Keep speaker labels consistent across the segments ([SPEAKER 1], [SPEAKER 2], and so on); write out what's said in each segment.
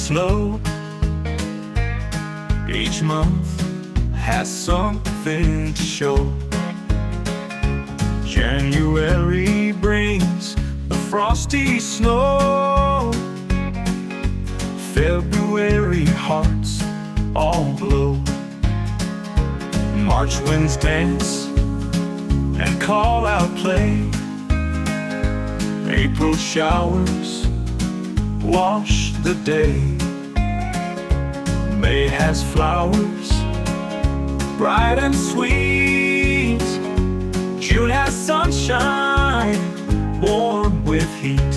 [SPEAKER 1] snow. Each month has something to show. January brings the frosty snow. February hearts all glow. March winds dance and call out play. April showers wash the day. May has flowers bright and sweet. June has sunshine warm with heat.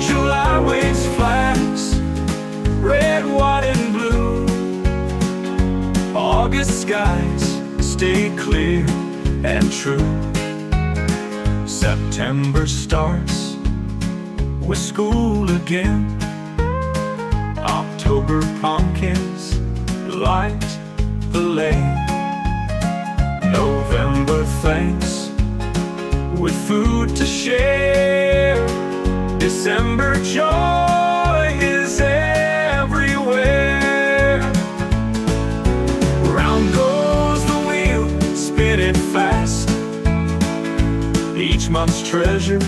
[SPEAKER 1] July waves flags red, white, and blue. August skies stay clear and true. September starts with school again. October pumpkins light the lane. November thanks with food to share. December joy is everywhere. Round goes the wheel, spinning fast. Each month's treasure